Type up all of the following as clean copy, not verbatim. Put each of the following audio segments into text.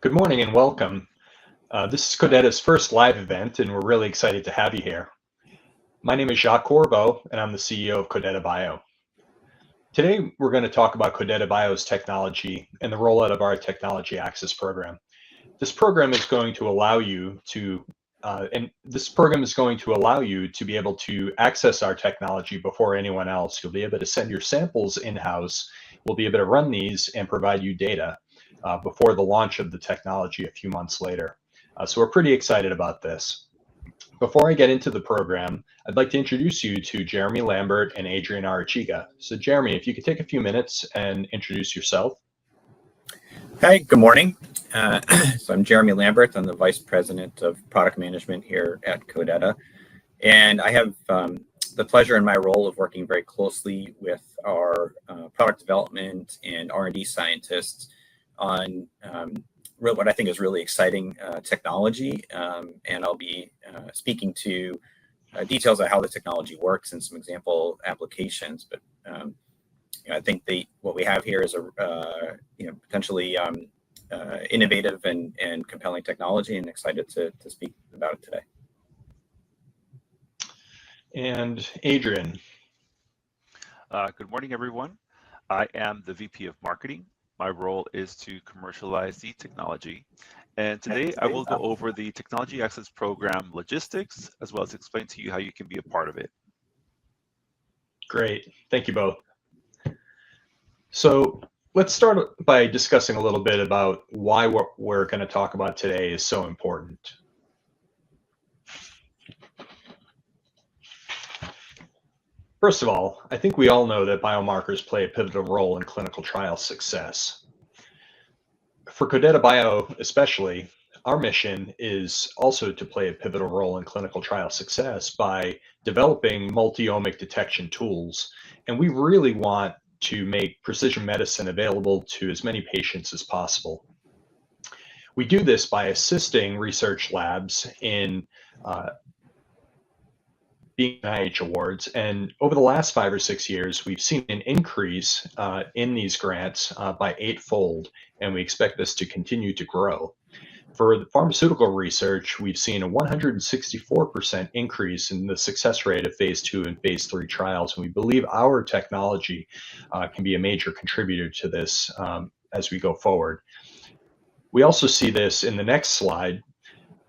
Good morning and welcome. This is Codetta's first live event, and we're really excited to have you here. My name is Jacques Corbeau, and I'm the CEO of Codetta Bio. Today, we're going to talk about Codetta Bio's technology and the rollout of our Technology Access Program. This program is going to allow you to be able to access our technology before anyone else. You'll be able to send your samples in-house. We'll be able to run these and provide you data before the launch of the technology a few months later. So we're pretty excited about this. Before I get into the program, I'd like to introduce you to Jeremy Lambert and Adrian Arachiga. So Jeremy, if you could take a few minutes and introduce yourself. Hi, good morning. So I'm Jeremy Lambert. I'm the Vice President of Product Management here at Codetta. And I have the pleasure in my role of working very closely with our product development and R&D scientists on what I think is really exciting technology. And I'll be speaking to details of how the technology works and some example applications. But I think what we have here is a potentially innovative and compelling technology, and excited to speak about it today. And Adrian. Good morning, everyone. I am the VP of Marketing. My role is to commercialize the technology. And today I will go over the Technology Access Program logistics, as well as explain to you how you can be a part of it. Great. Thank you both. So let's start by discussing a little bit about why what we're going to talk about today is so important. First of all, I think we all know that biomarkers play a pivotal role in clinical trial success. For Codetta Bio especially, our mission is also to play a pivotal role in clinical trial success by developing multi-omic detection tools. And we really want to make precision medicine available to as many patients as possible. We do this by assisting research labs in being NIH awards, and over the last 5 or 6 years, we've seen an increase in these grants by 8-fold, and we expect this to continue to grow. For the pharmaceutical research, we've seen a 164% increase in the success rate of phase 2 and phase 3 trials, and we believe our technology can be a major contributor to this as we go forward. We also see this in the next slide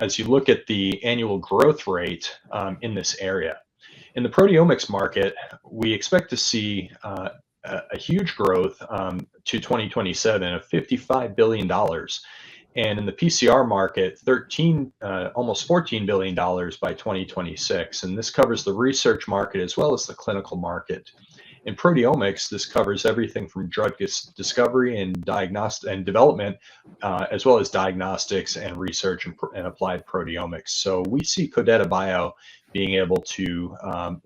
as you look at the annual growth rate in this area. In the proteomics market, we expect to see a huge growth to 2027 of $55 billion. And in the PCR market, almost $14 billion by 2026. And this covers the research market as well as the clinical market. In proteomics, this covers everything from drug discovery and development, as well as diagnostics and research and applied proteomics. So we see Codetta Bio being able to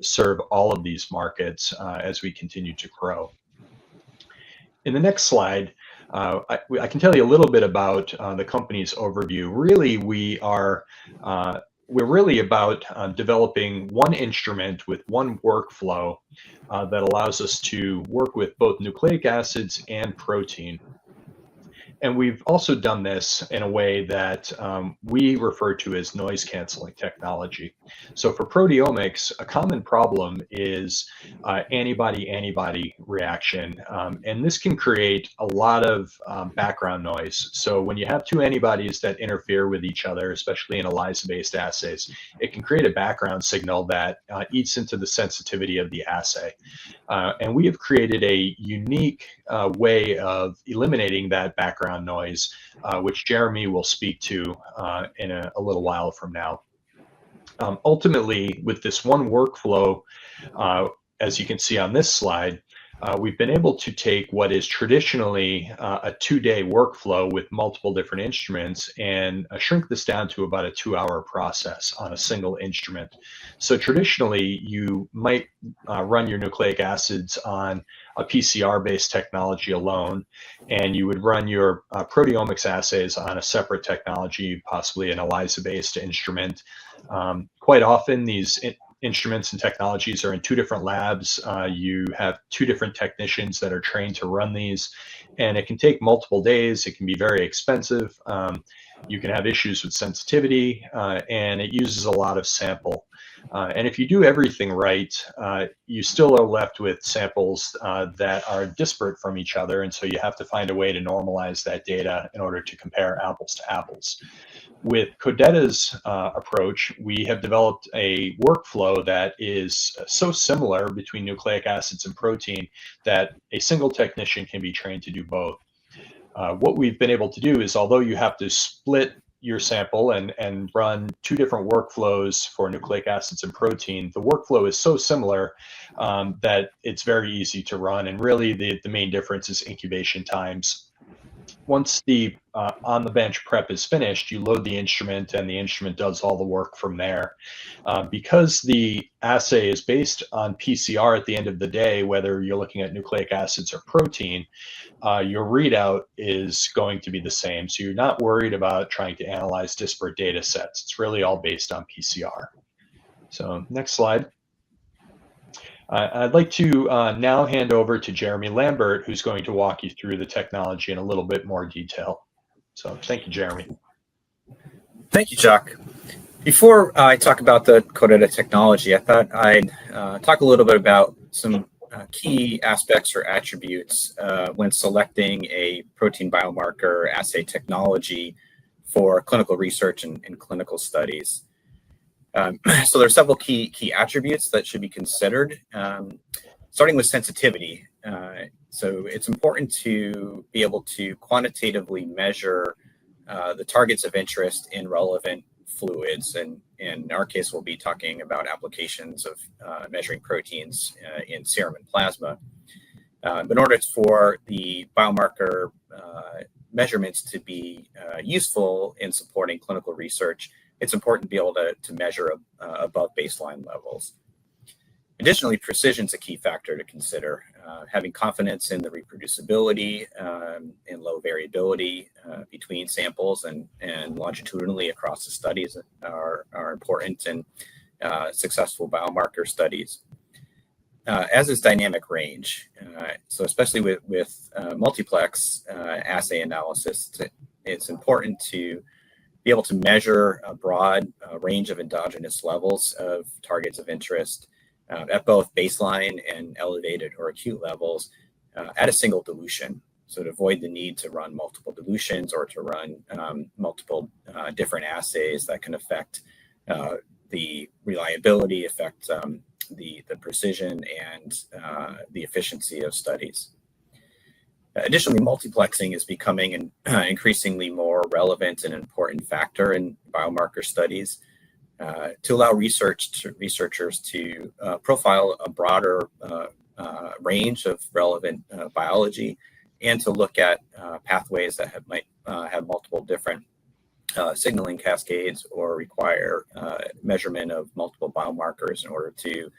serve all of these markets as we continue to grow. In the next slide, I can tell you a little bit about the company's overview. Really, we're really about developing one instrument with one workflow that allows us to work with both nucleic acids and protein. And we've also done this in a way that we refer to as noise canceling technology. So for proteomics, a common problem is antibody-antibody reaction. And this can create a lot of background noise. So when you have two antibodies that interfere with each other, especially in ELISA-based assays, it can create a background signal that eats into the sensitivity of the assay. And we have created a unique way of eliminating that background noise, which Jeremy will speak to in a little while from now. Ultimately, with this one workflow, as you can see on this slide, we've been able to take what is traditionally a 2-day workflow with multiple different instruments and shrink this down to about a 2-hour process on a single instrument. So traditionally, you might run your nucleic acids on a PCR-based technology alone, and you would run your proteomics assays on a separate technology, possibly an ELISA-based instrument. Quite often, these instruments and technologies are in two different labs. You have two different technicians that are trained to run these, and it can take multiple days. It can be very expensive. You can have issues with sensitivity, and it uses a lot of sample. And if you do everything right, you still are left with samples that are disparate from each other. And so you have to find a way to normalize that data in order to compare apples to apples. With Codetta's approach, we have developed a workflow that is so similar between nucleic acids and protein that a single technician can be trained to do both. What we've been able to do is, although you have to split your sample and run two different workflows for nucleic acids and protein, the workflow is so similar that it's very easy to run. And really, the main difference is incubation times. Once the on-the-bench prep is finished, you load the instrument, and the instrument does all the work from there. Because the assay is based on PCR at the end of the day, whether you're looking at nucleic acids or protein, your readout is going to be the same. So you're not worried about trying to analyze disparate data sets. It's really all based on PCR. So next slide. I'd like to now hand over to Jeremy Lambert, who's going to walk you through the technology in a little bit more detail. So thank you, Jeremy. Thank you, Chuck. Before I talk about the Codetta technology, I thought I'd talk a little bit about some key aspects or attributes when selecting a protein biomarker assay technology for clinical research and clinical studies. So there are several key attributes that should be considered, starting with sensitivity. So it's important to be able to quantitatively measure the targets of interest in relevant fluids. And in our case, we'll be talking about applications of measuring proteins in serum and plasma. In order for the biomarker measurements to be useful in supporting clinical research, it's important to be able to measure above baseline levels. Additionally, precision is a key factor to consider. Having confidence in the reproducibility and low variability between samples and longitudinally across the studies are important in successful biomarker studies, as is dynamic range. So especially with multiplex assay analysis, it's important to be able to measure a broad range of endogenous levels of targets of interest at both baseline and elevated or acute levels at a single dilution. So to avoid the need to run multiple dilutions or to run multiple different assays that can affect the reliability, affect the precision and the efficiency of studies. Additionally, multiplexing is becoming an increasingly more relevant and important factor in biomarker studies to allow researchers to profile a broader range of relevant biology and to look at pathways that might have multiple different signaling cascades or require measurement of multiple biomarkers in order to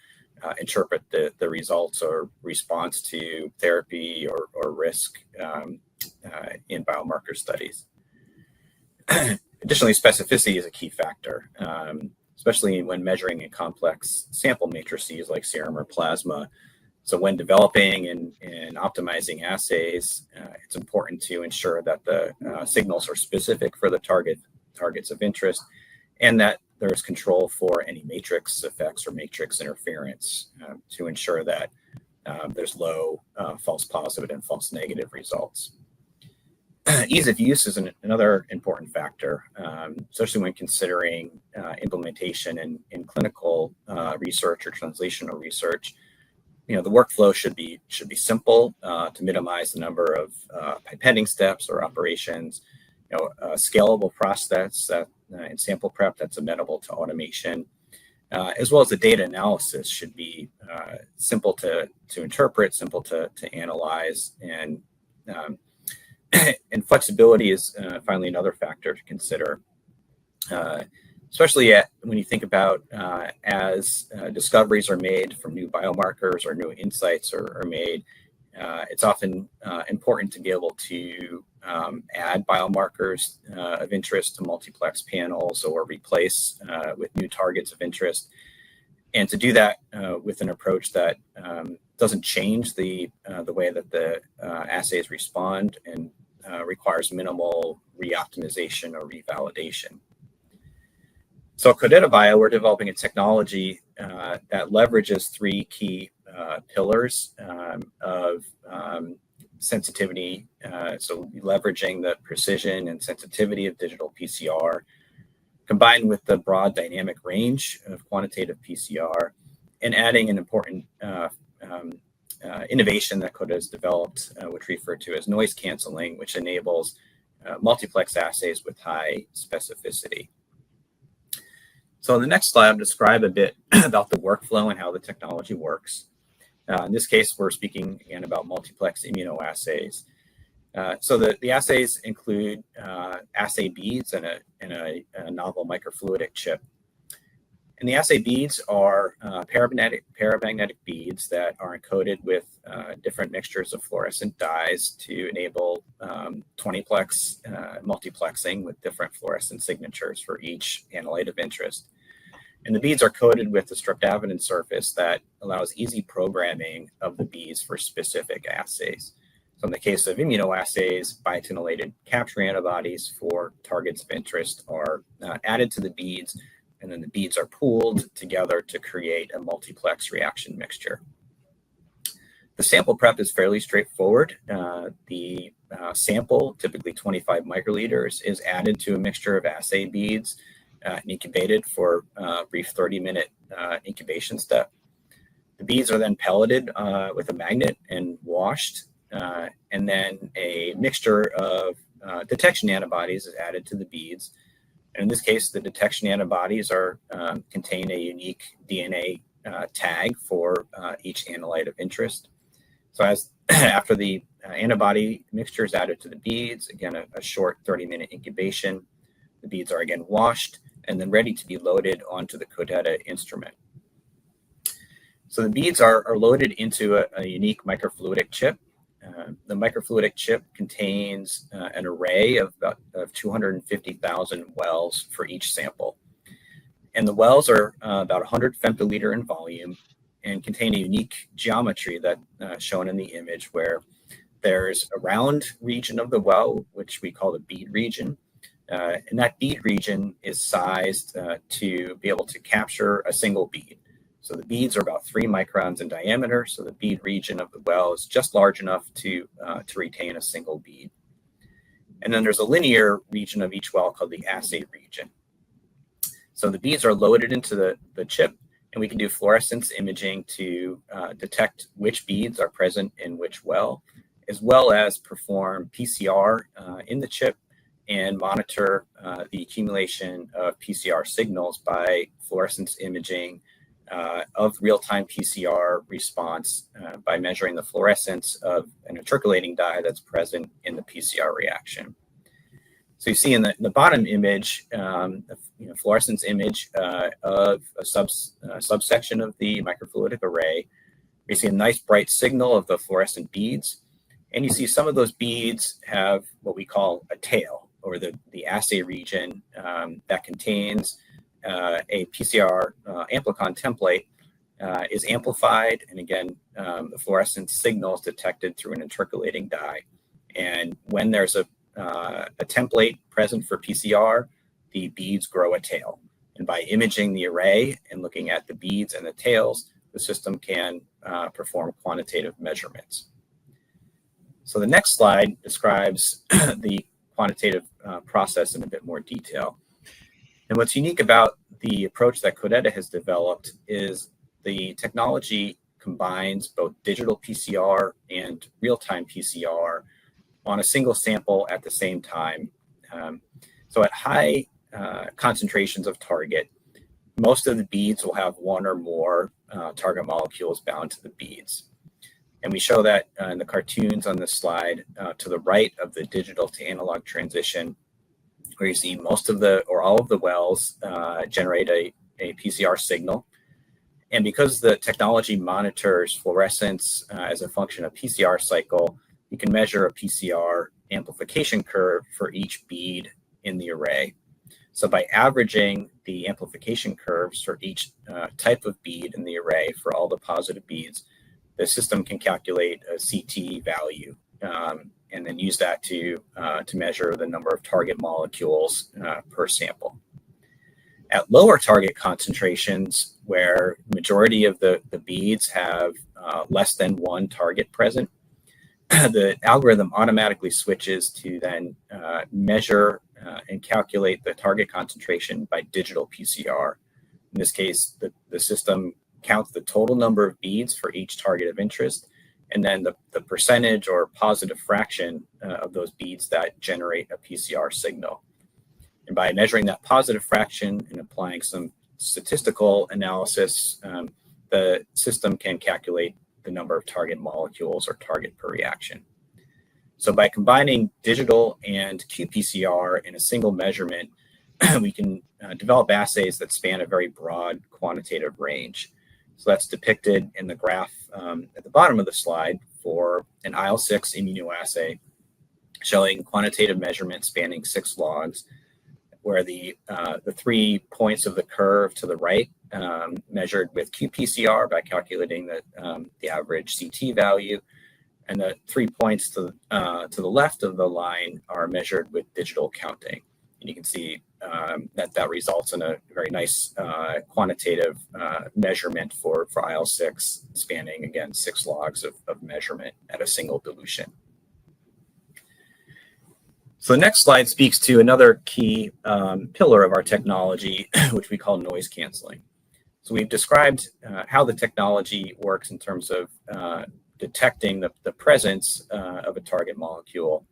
interpret the results or response to therapy or risk in biomarker studies. Additionally, specificity is a key factor, especially when measuring in complex sample matrices like serum or plasma. So when developing and optimizing assays, it's important to ensure that the signals are specific for the targets of interest and that there's control for any matrix effects or matrix interference to ensure that there's low false positive and false negative results. Ease of use is another important factor, especially when considering implementation in clinical research or translational research. You know, the workflow should be simple to minimize the number of pipetting steps or operations. You know, a scalable process and sample prep that's amenable to automation, as well as the data analysis should be simple to interpret, simple to analyze, and flexibility is finally another factor to consider, especially when you think about as discoveries are made from new biomarkers or new insights are made. It's often important to be able to add biomarkers of interest to multiplex panels or replace with new targets of interest. And to do that with an approach that doesn't change the way that the assays respond and requires minimal re-optimization or revalidation. So at Codetta Bio, we're developing a technology that leverages three key pillars of sensitivity. So leveraging the precision and sensitivity of digital PCR, combined with the broad dynamic range of quantitative PCR, and adding an important innovation that Codetta has developed, which we refer to as noise canceling, which enables multiplex assays with high specificity. So in the next slide, I'll describe a bit about the workflow and how the technology works. In this case, we're speaking again about multiplex immunoassays. So the assays include assay beads and a novel microfluidic chip. And the assay beads are paramagnetic beads that are encoded with different mixtures of fluorescent dyes to enable 20-plex multiplexing with different fluorescent signatures for each analyte of interest. And the beads are coated with a streptavidin surface that allows easy programming of the beads for specific assays. So in the case of immunoassays, biotinylated capture antibodies for targets of interest are added to the beads, and then the beads are pooled together to create a multiplex reaction mixture. The sample prep is fairly straightforward. The sample, typically 25 microliters, is added to a mixture of assay beads and incubated for a brief 30-minute incubation step. The beads are then pelleted with a magnet and washed, and then a mixture of detection antibodies is added to the beads. And in this case, the detection antibodies contain a unique DNA tag for each analyte of interest. So after the antibody mixture is added to the beads, again, a short 30-minute incubation, the beads are again washed and then ready to be loaded onto the Codetta instrument. So the beads are loaded into a unique microfluidic chip. The microfluidic chip contains an array of 250,000 wells for each sample. And the wells are about 100 femtoliter in volume and contain a unique geometry that shown in the image, where there's a round region of the well, which we call the bead region. And that bead region is sized to be able to capture a single bead. So the beads are about 3 microns in diameter. So the bead region of the well is just large enough to retain a single bead. And then there's a linear region of each well called the assay region. So the beads are loaded into the chip, and we can do fluorescence imaging to detect which beads are present in which well, as well as perform PCR in the chip and monitor the accumulation of PCR signals by fluorescence imaging of real-time PCR response by measuring the fluorescence of an intercalating dye that's present in the PCR reaction. So you see in the bottom image, fluorescence image of a subsection of the microfluidic array. You see a nice bright signal of the fluorescent beads, and you see some of those beads have what we call a tail, or the assay region that contains a PCR amplicon template is amplified, and again, the fluorescence signal is detected through an intercalating dye. And when there's a template present for PCR, the beads grow a tail. And by imaging the array and looking at the beads and the tails, the system can perform quantitative measurements. So the next slide describes the quantitative process in a bit more detail. And what's unique about the approach that Codetta has developed is the technology combines both digital PCR and real-time PCR on a single sample at the same time. So at high concentrations of target, most of the beads will have one or more target molecules bound to the beads. And we show that in the cartoons on this slide to the right of the digital to analog transition, where you see most of or all of the wells generate a PCR signal. And because the technology monitors fluorescence as a function of PCR cycle, you can measure a PCR amplification curve for each bead in the array. So by averaging the amplification curves for each type of bead in the array for all the positive beads, the system can calculate a CT value and then use that to measure the number of target molecules per sample. At lower target concentrations, where the majority of the beads have less than one target present, the algorithm automatically switches to then measure and calculate the target concentration by digital PCR. In this case, the system counts the total number of beads for each target of interest, and then the percentage or positive fraction of those beads that generate a PCR signal. And by measuring that positive fraction and applying some statistical analysis, the system can calculate the number of target molecules or target per reaction. So by combining digital and qPCR in a single measurement, we can develop assays that span a very broad quantitative range. So that's depicted in the graph at the bottom of the slide for an IL-6 immunoassay showing quantitative measurements spanning 6 logs, where the 3 points of the curve to the right measured with qPCR by calculating the average CT value, and the 3 points to the left of the line are measured with digital counting. And you can see that results in a very nice quantitative measurement for IL-6, spanning, again, 6 logs of measurement at a single dilution. So the next slide speaks to another key pillar of our technology, which we call noise canceling. So we've described how the technology works in terms of detecting the presence of a target molecule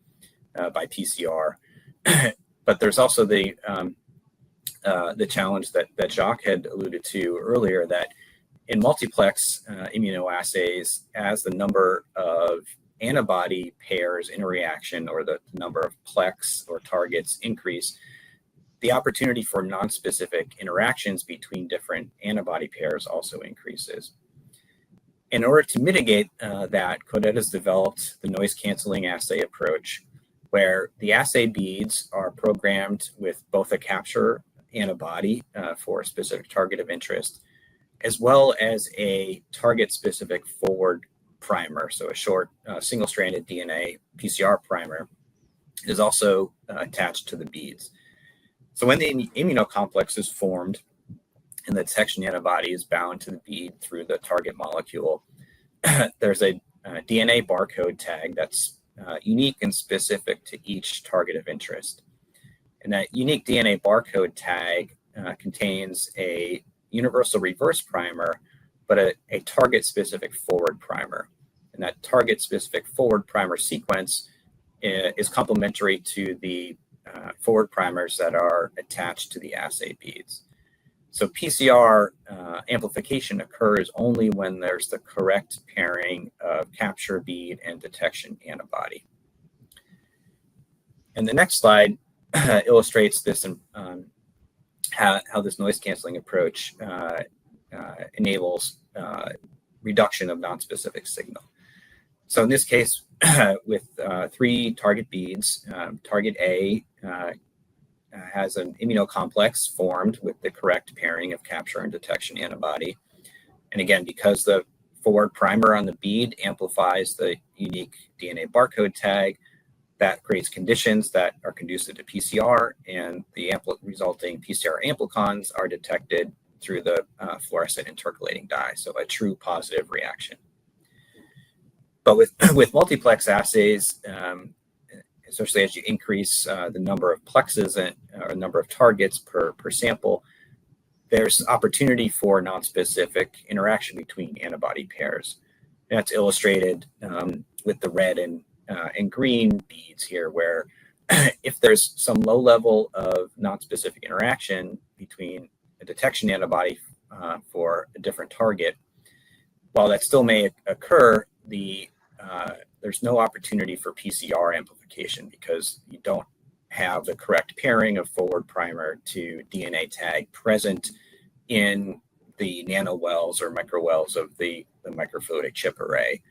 by PCR. But there's also the challenge that Jacques had alluded to earlier, that in multiplex immunoassays, as the number of antibody pairs in a reaction or the number of plex or targets increase, the opportunity for nonspecific interactions between different antibody pairs also increases. In order to mitigate that, Codetta has developed the noise canceling assay approach, where the assay beads are programmed with both a capture antibody for a specific target of interest, as well as a target-specific forward primer. So a short single-stranded DNA PCR primer is also attached to the beads. So when the immunocomplex is formed and the detection antibody is bound to the bead through the target molecule, there's a DNA barcode tag that's unique and specific to each target of interest. And that unique DNA barcode tag contains a universal reverse primer, but a target-specific forward primer. And that target-specific forward primer sequence is complementary to the forward primers that are attached to the assay beads. So PCR amplification occurs only when there's the correct pairing of capture bead and detection antibody. And the next slide illustrates this how this noise canceling approach enables reduction of nonspecific signal. So in this case, with 3 target beads, target A has an immunocomplex formed with the correct pairing of capture and detection antibody. And again, because the forward primer on the bead amplifies the unique DNA barcode tag, that creates conditions that are conducive to PCR, and the resulting PCR amplicons are detected through the fluorescent intercalating dye, so a true positive reaction. But with multiplex assays, especially as you increase the number of plexes or number of targets per sample, there's opportunity for nonspecific interaction between antibody pairs. And that's illustrated with the red and green beads here, where if there's some low level of nonspecific interaction between a detection antibody for a different target, while that still may occur, there's no opportunity for PCR amplification because you don't have the correct pairing of forward primer to DNA tag present in the nanowells or microwells of the microfluidic chip array.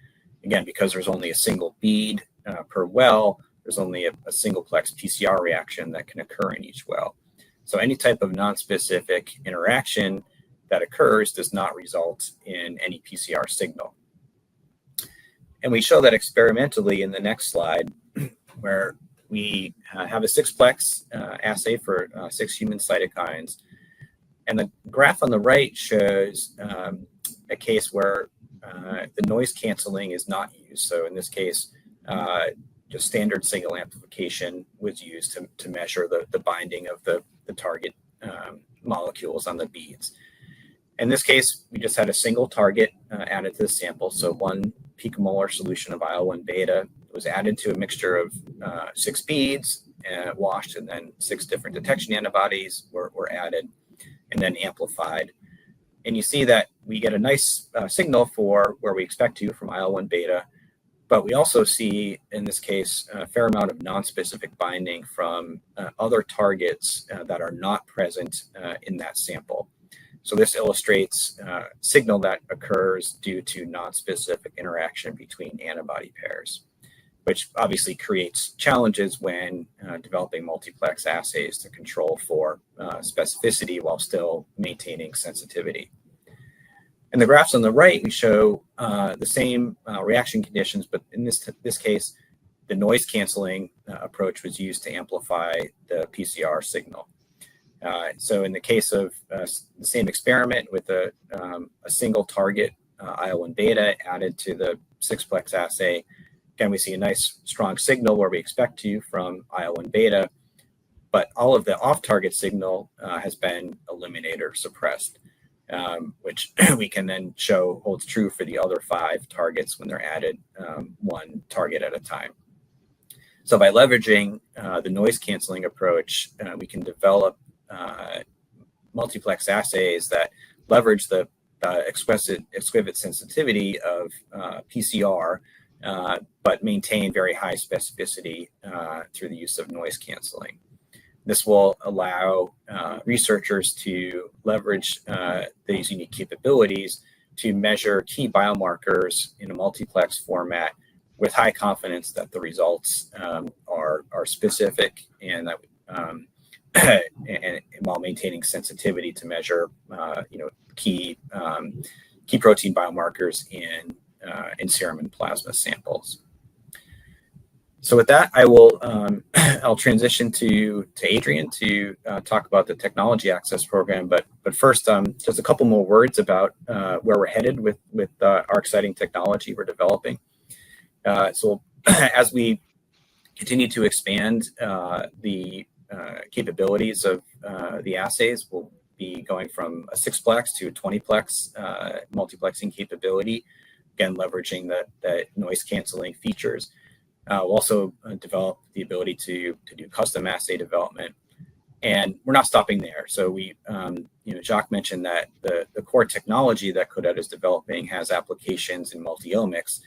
Again, because there's only a single bead per well, there's only a single plex PCR reaction that can occur in each well. So any type of non-specific interaction that occurs does not result in any PCR signal. And we show that experimentally in the next slide, where we have a 6-plex assay for 6 human cytokines. And the graph on the right shows a case where the noise canceling is not used. So in this case, just standard signal amplification was used to measure the binding of the target molecules on the beads. In this case, we just had a single target added to the sample. So 1 picomolar solution of IL-1 beta was added to a mixture of 6 beads, washed, and then 6 different detection antibodies were added and then amplified. And you see that we get a nice signal for where we expect to from IL-1 beta, but we also see, in this case, a fair amount of non-specific binding from other targets that are not present in that sample. So this illustrates signal that occurs due to non-specific interaction between antibody pairs, which obviously creates challenges when developing multiplex assays to control for specificity while still maintaining sensitivity. In the graphs on the right, we show the same reaction conditions, but in this case, the noise canceling approach was used to amplify the PCR signal. So in the case of the same experiment with a single target IL-1 beta added to the 6-plex assay, again, we see a nice strong signal where we expect to from IL-1 beta, but all of the off-target signal has been eliminated or suppressed, which we can then show holds true for the other 5 targets when they're added 1 target at a time. So by leveraging the noise canceling approach, we can develop multiplex assays that leverage the exquisite sensitivity of PCR, but maintain very high specificity through the use of noise canceling. This will allow researchers to leverage these unique capabilities to measure key biomarkers in a multiplex format with high confidence that the results are specific and that and while maintaining sensitivity to measure key protein biomarkers in serum and plasma samples. So with that, I'll transition to Adrian to talk about the Technology Access Program. But first, just a couple more words about where we're headed with our exciting technology we're developing. So as we continue to expand the capabilities of the assays, we'll be going from a 6-plex to a 20-plex multiplexing capability, again leveraging the noise canceling features. We'll also develop the ability to do custom assay development, and we're not stopping there. So we, Jacques mentioned that the core technology that Codetta is developing has applications in multi-omics.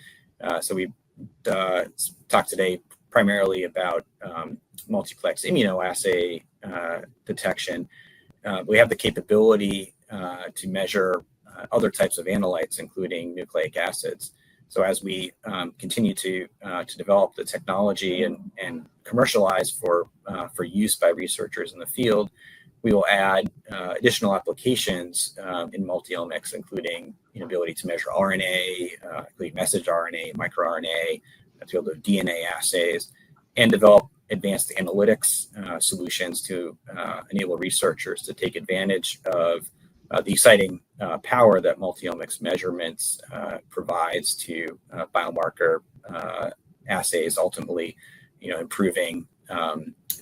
So we talked today primarily about multiplex immunoassay detection. We have the capability to measure other types of analytes, including nucleic acids. So as we continue to develop the technology and commercialize for use by researchers in the field, we will add additional applications in multi-omics, including ability to measure RNA, including messenger RNA, microRNA, to be able to do DNA assays, and develop advanced analytics solutions to enable researchers to take advantage of the exciting power that multi-omics measurements provides to biomarker assays, ultimately, improving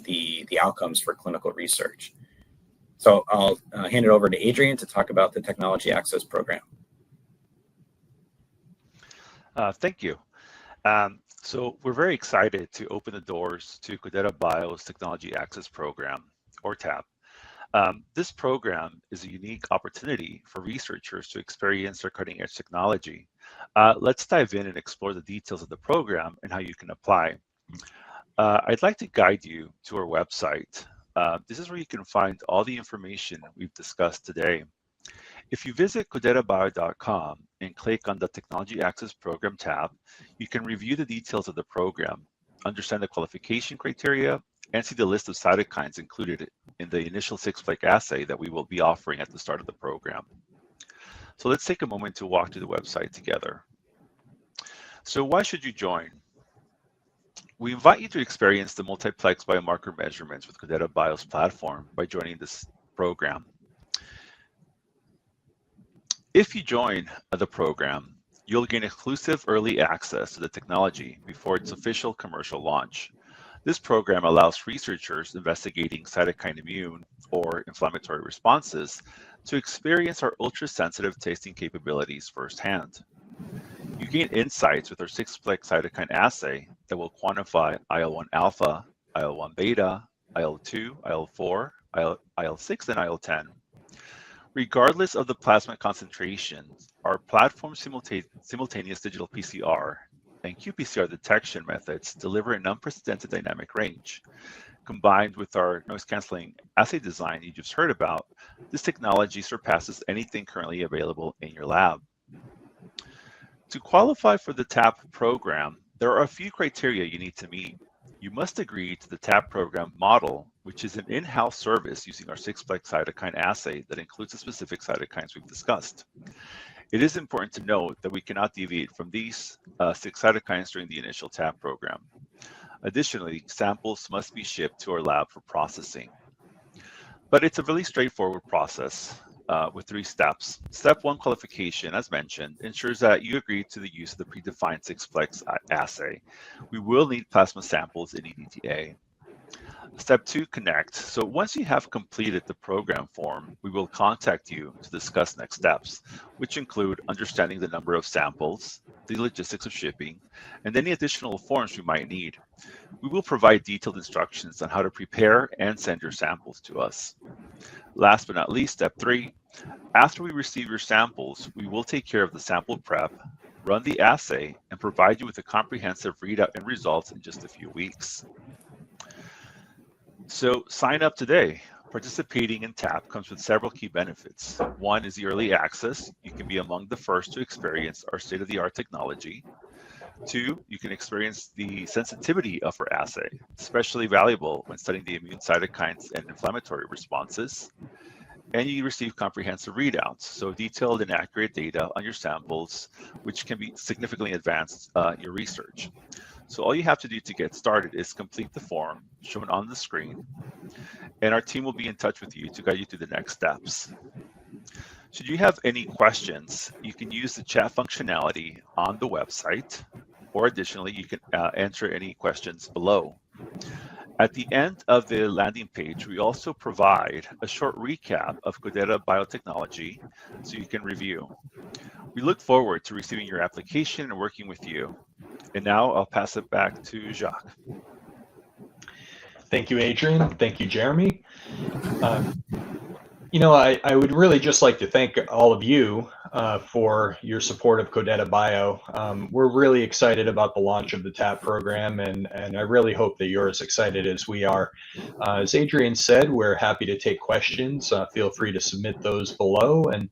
the outcomes for clinical research. So I'll hand it over to Adrian to talk about the Technology Access Program. Thank you. So we're very excited to open the doors to Codetta Bio's Technology Access Program, or TAP. This program is a unique opportunity for researchers to experience their cutting-edge technology. Let's dive in and explore the details of the program and how you can apply. I'd like to guide you to our website. This is where you can find all the information we've discussed today. If you visit CodettaBio.com and click on the Technology Access Program tab, you can review the details of the program, understand the qualification criteria, and see the list of cytokines included in the initial 6-plex assay that we will be offering at the start of the program. So let's take a moment to walk through the website together. So why should you join? We invite you to experience the multiplex biomarker measurements with Codetta Bio's platform by joining this program. If you join the program, you'll gain exclusive early access to the technology before its official commercial launch. This program allows researchers investigating cytokine immune or inflammatory responses to experience our ultra-sensitive tasting capabilities firsthand. You gain insights with our 6-plex cytokine assay that will quantify IL-1 alpha, IL-1 beta, IL-2, IL-4, IL-6, and IL-10. Regardless of the plasma concentration, our platform simultaneous digital PCR and qPCR detection methods deliver an unprecedented dynamic range. Combined with our noise-canceling assay design you just heard about, this technology surpasses anything currently available in your lab. To qualify for the TAP program, there are a few criteria you need to meet. You must agree to the TAP program model, which is an in-house service using our 6-plex cytokine assay that includes the specific cytokines we've discussed. It is important to note that we cannot deviate from these 6 cytokines during the initial TAP program. Additionally, samples must be shipped to our lab for processing. But it's a really straightforward process with 3 steps. Step 1 qualification, as mentioned, ensures that you agree to the use of the predefined 6-plex assay. We will need plasma samples in EDTA. Step 2, connect. So once you have completed the program form, we will contact you to discuss next steps, which include understanding the number of samples, the logistics of shipping, and any additional forms we might need. We will provide detailed instructions on how to prepare and send your samples to us. Last but not least, step 3, after we receive your samples, we will take care of the sample prep, run the assay, and provide you with a comprehensive readout and results in just a few weeks. So sign up today. Participating in TAP comes with several key benefits. 1 is the early access. You can be among the first to experience our state-of-the-art technology. 2, you can experience the sensitivity of our assay, especially valuable when studying the immune cytokines and inflammatory responses. And you receive comprehensive readouts, so detailed and accurate data on your samples, which can be significantly advance your research. So all you have to do to get started is complete the form shown on the screen, and our team will be in touch with you to guide you through the next steps. Should you have any questions, you can use the chat functionality on the website, or additionally, you can answer any questions below. At the end of the landing page, we also provide a short recap of Codetta Biotechnology so you can review. We look forward to receiving your application and working with you. And now I'll pass it back to Jacques. Thank you, Adrian. Thank you, Jeremy. I would really just like to thank all of you for your support of Codetta Bio. We're really excited about the launch of the TAP program, and I really hope that you're as excited as we are. As Adrian said, we're happy to take questions. Feel free to submit those below, and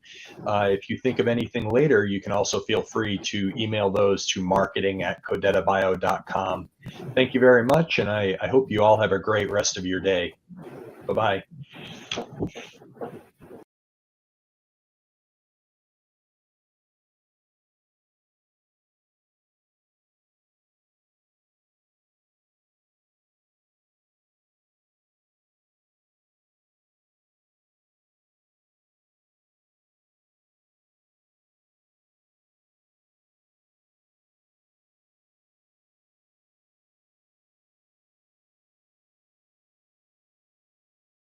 if you think of anything later, you can also feel free to email those to marketing@codettabio.com. Thank you very much, and I hope you all have a great rest of your day. Bye-bye.